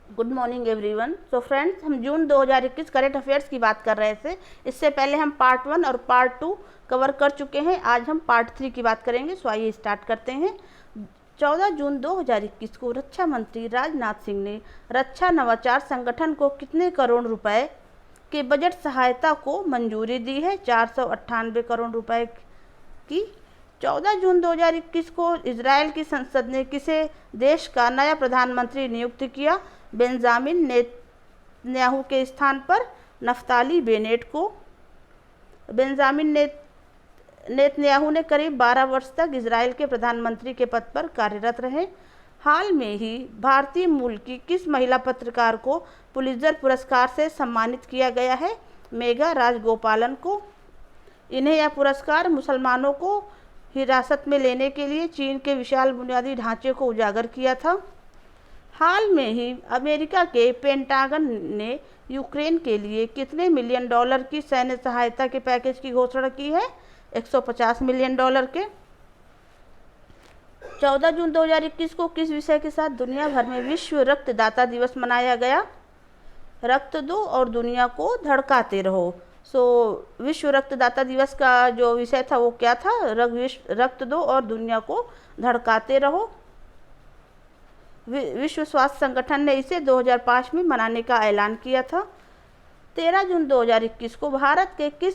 Good morning everyone. So friends, हम जून 2021 current affairs की बात कर रहे थे। इससे पहले हम पार्ट 1 और पार्ट 2 कवर कर चुके हैं। आज हम पार्ट 3 की बात करेंगे। सो आइए स्टार्ट करते हैं। 14 जून 2021 को रक्षा मंत्री राजनाथ सिंह ने रक्षा नवाचार संगठन को कितने करोड़ रुपए के बजट सहायता को मंजूरी दी है? 498 करोड़ रुपए की। 14 जून 2021 को इजरायल की संसद ने किसे देश का नया प्रधानमंत्री नियुक्त किया? बेंजामिन नेतन्याहू के स्थान पर नफ्ताली बेनेट को। बेंजामिन नेतन्याहू ने करीब 12 वर्ष तक इजरायल के प्रधानमंत्री के पद पर कार्यरत रहे। हाल में ही भारतीय मूल की किस महिला पत्रकार को पुलित्जर पुरस्कार से सम्मानित किया गया है? मेघा राजगोपालन को। इन्हें यह पुरस्कार मुसलमानों को हिरासत में लेने के लिए चीन के विशाल बुनियादी ढांचे को उजागर किया था। हाल में ही अमेरिका के पेंटागन ने यूक्रेन के लिए कितने मिलियन डॉलर की सैन्य सहायता के पैकेज की घोषणा की है? 150 मिलियन डॉलर के। 14 जून 2021 को किस विषय के साथ दुनिया भर में विश्व रक्तदाता दिवस मनाया गया? रक्त दो और दुनिया को धड़काते रहो। विश्व रक्तदाता दिवस का जो विषय था वो क्या था? रक्त दो और दुनिया को धड़काते रहो। विश्व स्वास्थ्य संगठन ने इसे 2005 में मनाने का ऐलान किया था। 13 जून 2021 को भारत के किस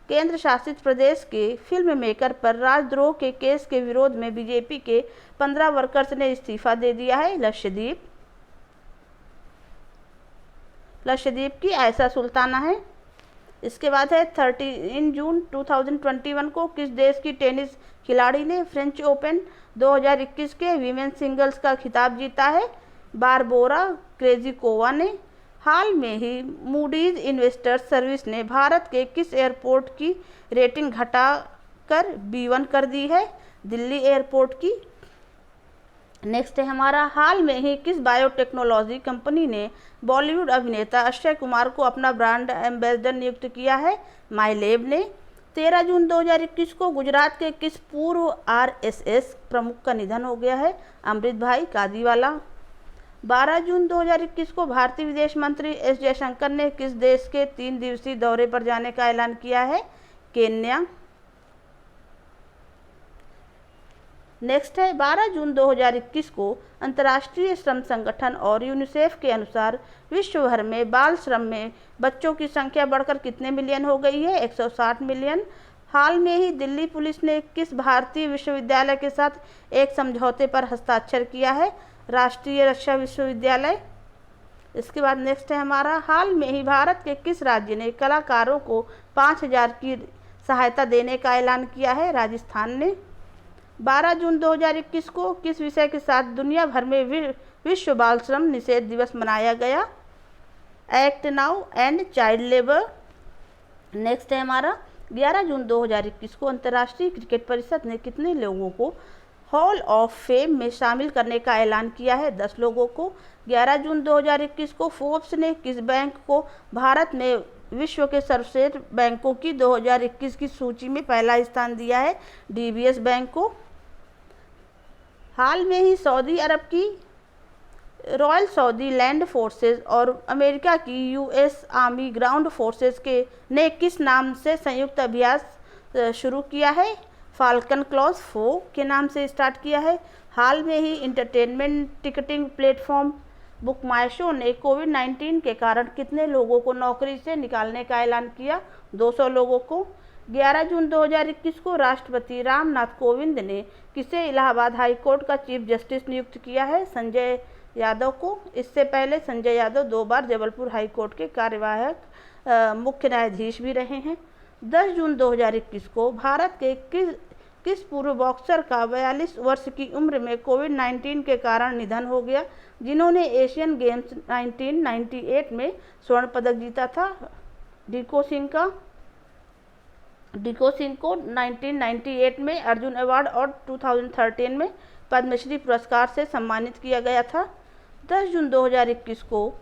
केंद्र शासित प्रदेश के फिल्म मेकर पर राजद्रोह के केस के विरोध में बीजेपी के 15 वर्कर्स ने इस्तीफा दे दिया है? लक्षद्वीप की आयशा सुल्ताना है। इसके बाद है 13 जून 2021 को किस देश की टेनिस खिलाड़ी ने फ्रेंच ओपन 2021 के वीमेन सिंगल्स का खिताब जीता है? बारबोरा क्रेजिकोवा ने। हाल में ही मूडीज इन्वेस्टर्स सर्विस ने भारत के किस एयरपोर्ट की रेटिंग घटाकर B1 कर दी है? दिल्ली एयरपोर्ट की। नेक्स्ट है हमारा, हाल में ही किस बायोटेक्नोलॉजी कंपनी ने बॉलीवुड अभिनेता अक्षय कुमार को अपना ब्रांड एम्बेसडर नियुक्त किया है? माईलैब ने। 13 जून 2021 को गुजरात के किस पूर्व RSS प्रमुख का निधन हो गया है? अमृत भाई कादीवाला। 12 जून 2021 को भारतीय विदेश मंत्री S जयशंकर ने किस देश के 3 दिवसीय दौरे पर जाने का ऐलान किया है? केन्या। नेक्स्ट है 12 जून 2021 को अंतर्राष्ट्रीय श्रम संगठन और यूनिसेफ के अनुसार विश्व भर में बाल श्रम में बच्चों की संख्या बढ़कर कितने मिलियन हो गई है? 160 मिलियन। हाल में ही दिल्ली पुलिस ने किस भारतीय विश्वविद्यालय के साथ एक समझौते पर हस्ताक्षर किया है? राष्ट्रीय रक्षा विश्वविद्यालय। इसके बाद नेक्स्ट है हमारा, हाल में ही भारत के किस राज्य ने कलाकारों को 5000 की सहायता देने का ऐलान किया है? राजस्थान ने। 12 जून 2021 को किस विषय के साथ दुनिया भर में विश्व बाल श्रम निषेध दिवस मनाया गया? Act now and child labour. Next है हमारा, 11 जून 2021 को अंतर्राष्ट्रीय क्रिकेट परिषद ने कितने लोगों को हॉल ऑफ फेम में शामिल करने का ऐलान किया है? 10 लोगों को। 11 जून 2021 को फोर्ब्स ने किस बैंक को भारत में विश्व के सर्वश्रेष्ठ बैंकों की 2021 की सूची में पहला स्थान दिया है? DBS बैंक को। हाल में ही सऊदी अरब की रॉयल सऊदी लैंड फोर्सेस और अमेरिका की US आर्मी ग्राउंड फोर्सेस ने किस नाम से संयुक्त अभ्यास शुरू किया है? फाल्कन क्लॉज 4 के नाम से स्टार्ट किया है। हाल में ही इंटरटेनमेंट टिकटिंग प्लेटफॉर्म बुकमाईशो ने कोविड-19 के कारण कितने लोगों को नौकरी से निकालने का ऐलान किया? 200 लोगों को। 11 जून 2021 को राष्ट्रपति रामनाथ कोविंद ने किसे इलाहाबाद हाई कोर्ट का चीफ जस्टिस नियुक्त किया है? संजय यादव को। इससे पहले संजय यादव 2 बार जबलपुर हाई कोर्ट के कार्यवाहक मुख्य न्यायाधीश भी रहे हैं। 10 जून 2021 को भारत के किस पूर्व बॉक्सर का 42 वर्ष की उम्र में कोविड-19 के कारण निधन हो गया, जिन्होंने एशियन गेम्स 1998 में स्वर्ण पदक जीता था? डिको सिंह को 1998 में अर्जुन अवार्ड और 2013 में पद्मश्री पुरस्कार से सम्मानित किया गया था। 10 जून 2021 को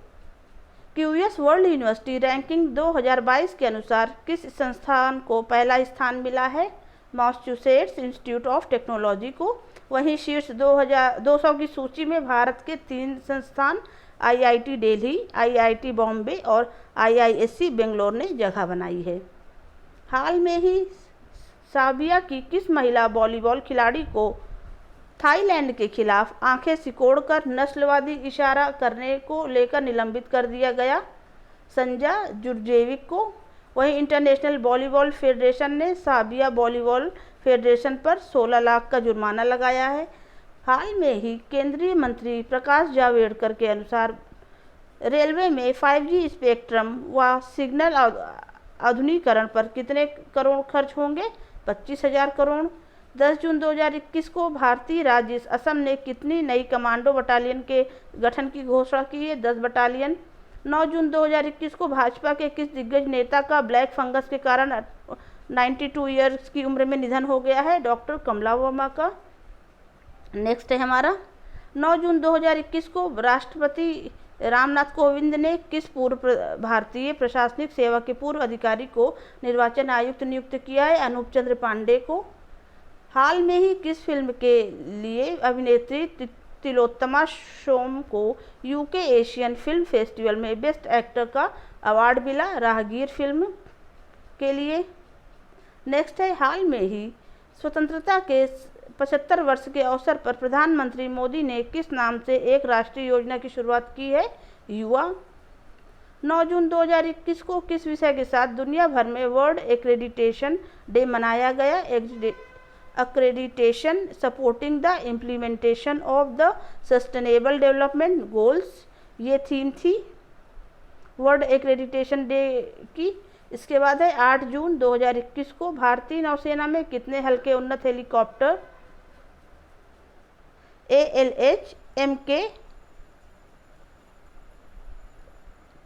QS वर्ल्ड यूनिवर्सिटी रैंकिंग 2022 के अनुसार किस संस्थान को पहला स्थान मिला है? मैसाचुसेट्स इंस्टीट्यूट ऑफ टेक्नोलॉजी को। वहीं शीर्ष 200 की सूची में भारत के 3 संस्थान IIT दिल्ली, IIT बॉम्बे और IISc बेंगलोर ने जगह बनाई है। हाल में ही साबिया की किस महिला वॉलीबॉल खिलाड़ी को थाईलैंड के खिलाफ आंखें सिकोड़कर नस्लवादी इशारा करने को लेकर निलंबित कर दिया गया? संजा जुर्जेविक को। वहीं इंटरनेशनल वॉलीबॉल फेडरेशन ने साबिया वॉलीबॉल फेडरेशन पर 16 लाख का जुर्माना लगाया है। हाल में ही केंद्रीय मंत्री प्रकाश जावड़ेकर के अनुसार रेलवे में 5G स्पेक्ट्रम व सिग्नल आधुनिकीकरण पर कितने करोड़ खर्च होंगे? 25,000 करोड़। 10 जून 2021 को भारतीय राज्य असम ने कितनी नई कमांडो बटालियन के गठन की घोषणा की है? 10 बटालियन। 9 जून 2021 को भाजपा के किस दिग्गज नेता का ब्लैक फंगस के कारण 92 ईयर्स की उम्र में निधन हो गया है? डॉक्टर कमला वर्मा का। नेक्स्ट है हमारा 9 जून 2021 को राष्ट्रपति रामनाथ कोविंद ने किस पूर्व भारतीय प्रशासनिक सेवा के पूर्व अधिकारी को निर्वाचन आयुक्त नियुक्त किया है? अनूप चंद्र पांडे को। हाल में ही किस फिल्म के लिए अभिनेत्री तिलोत्तमा सोम को यूके एशियन फिल्म फेस्टिवल में बेस्ट एक्टर का अवार्ड मिला? राहगीर फिल्म के लिए। नेक्स्ट है हाल में ही स्वतंत्रता के 75 वर्ष के अवसर पर प्रधानमंत्री मोदी ने किस नाम से एक राष्ट्रीय योजना की शुरुआत की है? युवा। 9 जून 2021 को किस विषय के साथ दुनिया भर में वर्ल्ड एक्रेडिटेशन डे मनाया गया? accreditation supporting the implementation of the sustainable development goals, ये थीम थी वर्ल्ड एक्रेडिटेशन डे की। इसके बाद है 8 जून 2021 को भारतीय नौसेना में कितने हल्के उन्नत हेलीकॉप्टर ALH MK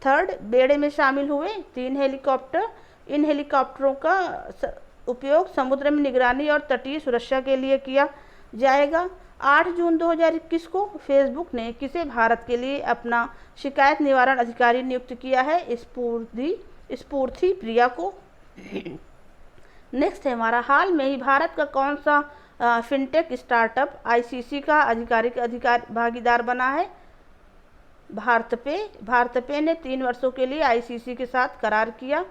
3 बेड़े में शामिल हुए? 3 हेलीकॉप्टर। इन हेलीकॉप्टरों का उपयोग समुद्र में निगरानी और तटीय सुरक्षा के लिए किया जाएगा। 8 जून 2021 को फेसबुक ने किसे भारत के लिए अपना शिकायत निवारण अधिकारी नियुक्त किया है? स्फूर्ति प्रिया को। नेक्स्ट है हमारा हाल में ही भारत का कौन सा फिनटेक स्टार्टअप ICC का आधिकारिक भागीदार बना है? भारतपे ने 3 वर्षों के लिए ICC के साथ करार किया।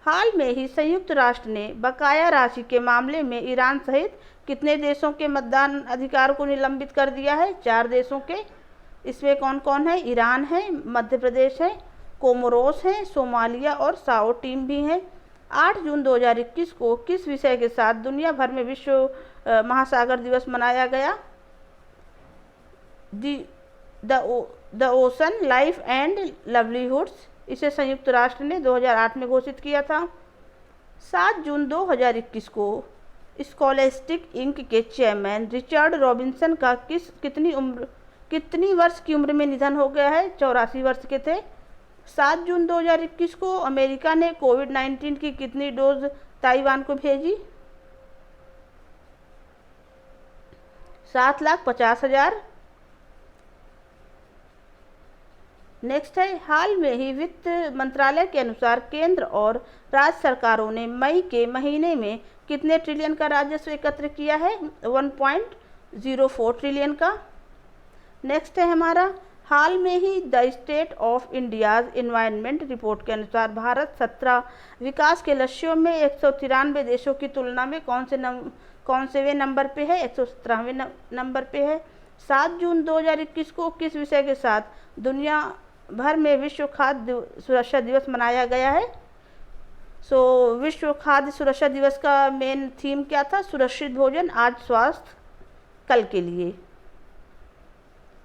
हाल में ही संयुक्त राष्ट्र ने बकाया राशि के मामले में ईरान सहित कितने देशों के मतदान अधिकार को निलंबित कर दिया है? 4 देशों के। इसमें कौन कौन है? ईरान है, मध्य प्रदेश है, कोमोरोस है, सोमालिया और साओ टीम भी हैं। 8 जून 2021 को किस विषय के साथ दुनिया भर में विश्व महासागर दिवस मनाया गया? The ocean life and livelihoods. इसे संयुक्त राष्ट्र ने 2008 में घोषित किया था। 7 जून 2021 को स्कॉलेस्टिक इंक के चेयरमैन रिचर्ड रॉबिन्सन का कितनी वर्ष की उम्र में निधन हो गया है? 84 वर्ष के थे। 7 जून 2021 को अमेरिका ने कोविड-19 की कितनी डोज ताइवान को भेजी? 7,50,000। नेक्स्ट है हाल में ही वित्त मंत्रालय के अनुसार केंद्र और राज्य सरकारों ने मई के महीने में कितने ट्रिलियन का राजस्व एकत्र किया है? 1.04 ट्रिलियन का। नेक्स्ट है हमारा हाल में ही the state of India's environment report के अनुसार भारत 17 विकास के लक्ष्यों में 193 देशों की तुलना में कौन से नंबर पे है? 117वें नंबर पे है। 7 जून 2021 को किस विषय के साथ दुनिया भर में विश्व खाद्य सुरक्षा दिवस मनाया गया है? विश्व खाद्य सुरक्षा दिवस का मेन थीम क्या था? सुरक्षित भोजन आज स्वास्थ्य कल के लिए।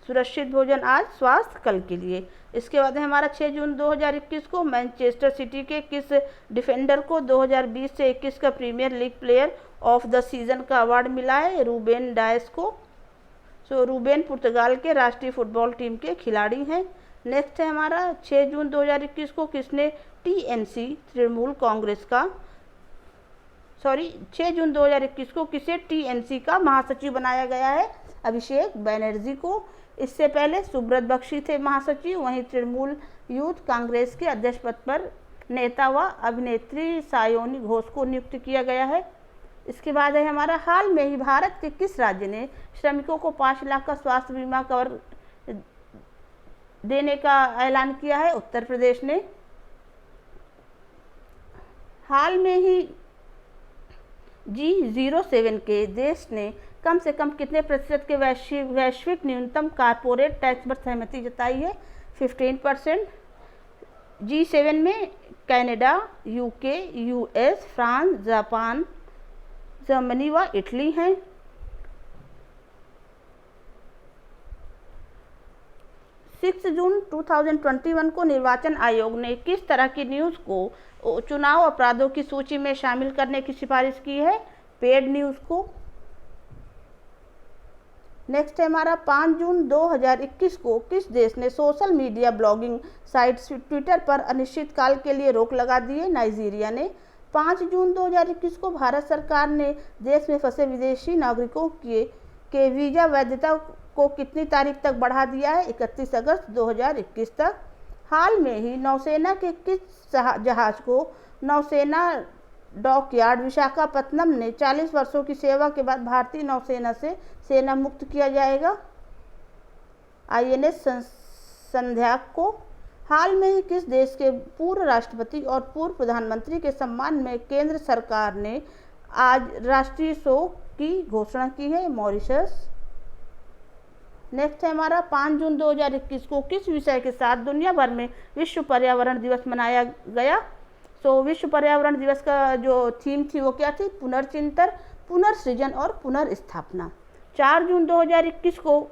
सुरक्षित भोजन आज स्वास्थ्य कल के लिए। इसके बाद है हमारा 6 जून 2021 को मैनचेस्टर सिटी के किस डिफेंडर को 2020 से 21 का premier league player of the season का अवार्ड मिला है? रूबेन डायस को। रूबेन पुर्तगाल के राष्ट्रीय फुटबॉल टीम के खिलाड़ी हैं। नेक्स्ट है हमारा 6 जून 2021 को किसने TNC तृणमूल कांग्रेस का 6 जून 2021 को किसे TNC का महासचिव बनाया गया है? अभिषेक बैनर्जी को। इससे पहले सुब्रत बख्शी थे महासचिव। वहीं तृणमूल यूथ कांग्रेस के अध्यक्ष पद पर नेता व अभिनेत्री सायोनी घोष को नियुक्त किया गया है। इसके बाद है हमारा हाल में ही भारत के किस राज्य ने श्रमिकों को 5 लाख का स्वास्थ्य बीमा कवर देने का ऐलान किया है उत्तर प्रदेश ने। हाल में ही G07 के देश ने कम से कम कितने प्रतिशत के वैश्विक न्यूनतम कारपोरेट टैक्स पर सहमति जताई है? 15%। G7 में Canada, UK, US, France, Japan, Germany व इटली हैं। 6 जून 2021 को निर्वाचन आयोग ने किस तरह की न्यूज़ को चुनाव अपराधों की सूची में शामिल करने की सिफारिश की है? पेड न्यूज़ को। नेक्स्ट है हमारा 5 जून 2021 को किस देश ने social media blogging site Twitter पर अनिश्चितकाल के लिए रोक लगा दी है? नाइजीरिया ने। 5 जून 2021 को भारत सरकार ने देश में फंसे विदेशी नागरिकों के वीज़ा वैधता को कितनी तारीख तक बढ़ा दिया है? 31 अगस्त 2021 तक। हाल में ही नौसेना के किस जहाज को नौसेना डॉकयार्ड विशाखापत्तनम ने 40 वर्षों की सेवा के बाद भारतीय नौसेना से सेना मुक्त किया जाएगा? INS संध्याक को। हाल में ही किस देश के पूर्व राष्ट्रपति और पूर्व प्रधानमंत्री के सम्मान में केंद्र सरकार ने आज राष्ट्रीय शोक की घोषणा की है? मॉरिशस। नेक्स्ट है हमारा 5 जून 2021 को किस विषय के साथ दुनिया भर में विश्व पर्यावरण दिवस मनाया गया? विश्व पर्यावरण दिवस का जो थीम थी वो क्या थी? पुनर्चिंतन, पुनर्सृजन और पुनर्स्थापना। 4 जून 2021 को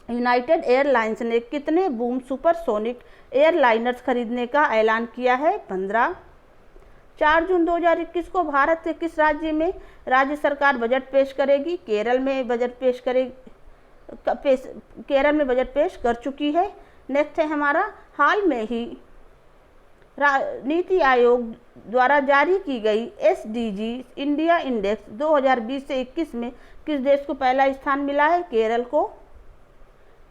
यूनाइटेड एयरलाइंस ने कितने बूम सुपरसोनिक एयरलाइनर्स खरीदने का ऐलान किया है? 15। 4 जून 2021 को भारत के किस राज्य में राज्य सरकार बजट पेश करेगी? केरल में बजट पेश कर चुकी है। नेक्स्ट है हमारा हाल में ही नीति आयोग द्वारा जारी की गई SDG इंडिया इंडेक्स 2020 से 21 में किस देश को पहला स्थान मिला है? केरल को।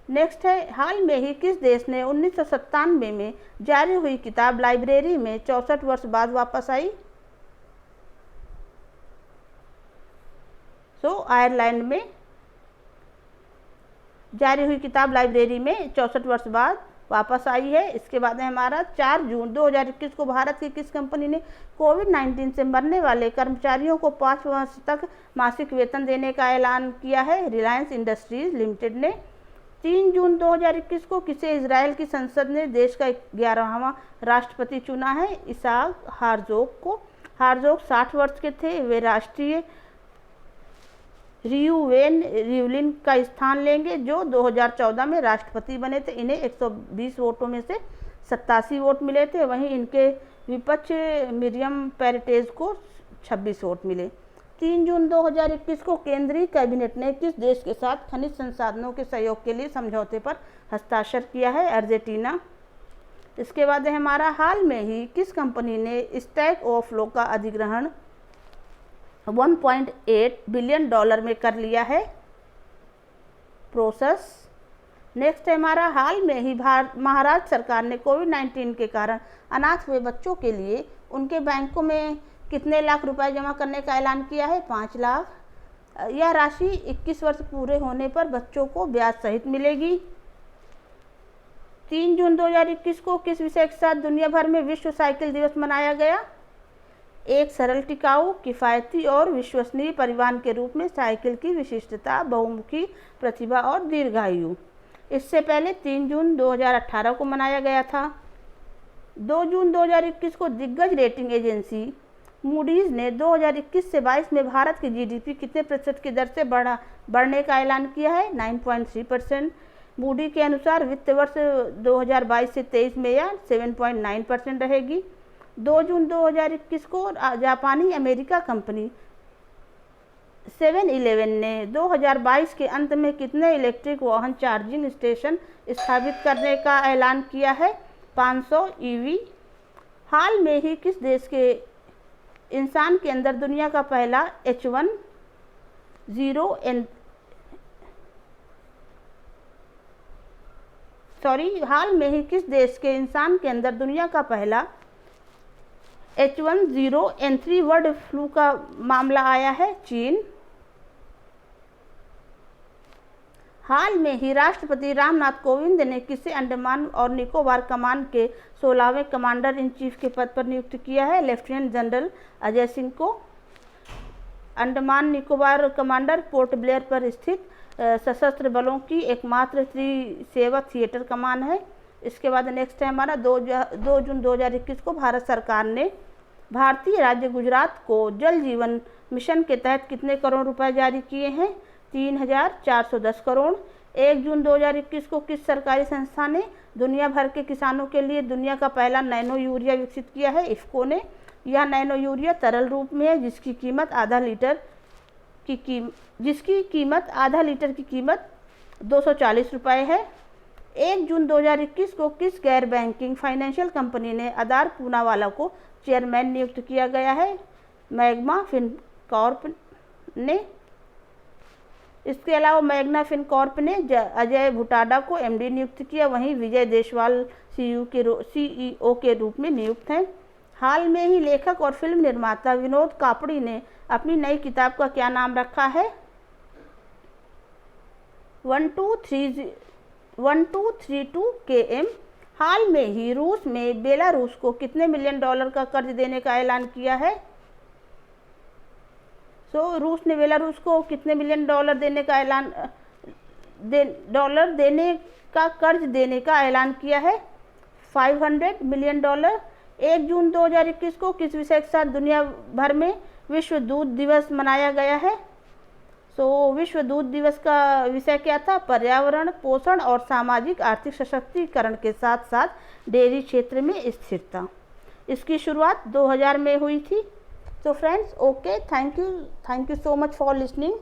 नेक्स्ट है हाल में ही किस देश ने 1997 में जारी हुई किताब लाइब्रेरी में 64 वर्ष बाद वापस आई? आयरलैंड में जारी हुई किताब लाइब्रेरी में 64 वर्ष बाद वापस आई है। इसके बाद है हमारा 4 जून 2021 को भारत की किस कंपनी ने कोविड-19 से मरने वाले कर्मचारियों को 5 वर्ष तक मासिक वेतन देने का ऐलान किया है? रिलायंस इंडस्ट्रीज लिमिटेड ने। 3 जून 2021 को किसे इजराइल की संसद ने देश का 11वां राष्ट्रपति चुना है? इसाक हार्जोग को। हार्जोग 60 वर्ष के थे। वे राष्ट्रीय रियूवेन रिवलिन का स्थान लेंगे जो 2014 में राष्ट्रपति बने थे। इन्हें 120 वोटों में से 87 वोट मिले थे। वहीं इनके विपक्ष मिरियम पेरेटेज को 26 वोट मिले। 3 जून 2021 को केंद्रीय कैबिनेट ने किस देश के साथ खनिज संसाधनों के सहयोग के लिए समझौते पर हस्ताक्षर किया है? अर्जेंटीना। इसके बाद है हमारा हाल में ही किस कंपनी ने स्टैक ओवरफ्लो का अधिग्रहण $1.8 बिलियन में कर लिया है? प्रोसेस। नेक्स्ट है हमारा हाल में ही महाराष्ट्र सरकार ने कोविड-19 के कारण अनाथ हुए बच्चों के लिए उनके बैंकों में कितने लाख रुपए जमा करने का ऐलान किया है? 5 लाख। यह राशि 21 वर्ष पूरे होने पर बच्चों को ब्याज सहित मिलेगी। 3 जून 2021 को किस विषय के साथ दुनिया भर में विश्व साइकिल दिवस मनाया गया? एक सरल, टिकाऊ, किफ़ायती और विश्वसनीय परिवहन के रूप में साइकिल की विशिष्टता, बहुमुखी प्रतिभा और दीर्घायु। इससे पहले 3 जून 2018 को मनाया गया था। 2 जून 2021 को दिग्गज रेटिंग एजेंसी मूडीज़ ने 2021 से 22 में भारत की GDP कितने प्रतिशत की दर से बढ़ने का ऐलान किया है? 9.3%। मूडी के अनुसार वित्त वर्ष 2022 से 23 में यह 7.9% रहेगी। 2 जून 2021 को जापानी अमेरिका कंपनी 7-Eleven ने 2022 के अंत में कितने इलेक्ट्रिक वाहन चार्जिंग स्टेशन स्थापित करने का ऐलान किया है? 500 EV। हाल में ही किस देश के इंसान के अंदर दुनिया का पहला हाल में ही किस देश के इंसान के अंदर दुनिया का पहला H1N3 बर्ड फ्लू का मामला आया है? चीन। हाल में ही राष्ट्रपति रामनाथ कोविंद ने किसे अंडमान और निकोबार कमान के 16वें कमांडर इन चीफ के पद पर नियुक्त किया है? लेफ्टिनेंट जनरल अजय सिंह को। Andaman Nicobar commander port Blair पर स्थित सशस्त्र बलों की एकमात्र त्रिसेवा थिएटर कमान है। इसके बाद नेक्स्ट है हमारा 2 जून 2021 को भारत सरकार ने भारतीय राज्य गुजरात को जल जीवन मिशन के तहत कितने करोड़ रुपए जारी किए हैं? 3,410 करोड़। 1 जून 2021 को किस सरकारी संस्था ने दुनिया भर के किसानों के लिए दुनिया का पहला नैनो यूरिया विकसित किया है? इफ़को ने। यह नैनो यूरिया तरल रूप में है जिसकी कीमत आधा लीटर की कीमत 240 रुपये है। 1 जून 2021 को किस गैर बैंकिंग फाइनेंशियल कंपनी ने आधार पूनावाला को चेयरमैन नियुक्त किया गया है? मैग्मा फिनकॉर्प ने। इसके अलावा मैग्ना फिनकॉर्प ने अजय भुटाडा को एमडी नियुक्त किया, वहीं विजय देशवाल सीईओ के रूप में नियुक्त हैं। हाल में ही लेखक और फिल्म निर्माता विनोद कापड़ी ने अपनी नई किताब का क्या नाम रखा है? 1232 km। हाल में ही रूस में बेलारूस को कितने मिलियन डॉलर का कर्ज देने का ऐलान किया है? रूस ने बेलारूस को कितने मिलियन डॉलर देने का कर्ज देने का ऐलान किया है? 500 मिलियन डॉलर। 1 जून 2021 को किस विषय के साथ दुनिया भर में विश्व दूध दिवस मनाया गया है? विश्व दूध दिवस का विषय क्या था? पर्यावरण, पोषण और सामाजिक आर्थिक सशक्तिकरण के साथ साथ डेयरी क्षेत्र में स्थिरता। इसकी शुरुआत 2000 में हुई थी। तो friends, okay, thank you so much for listening.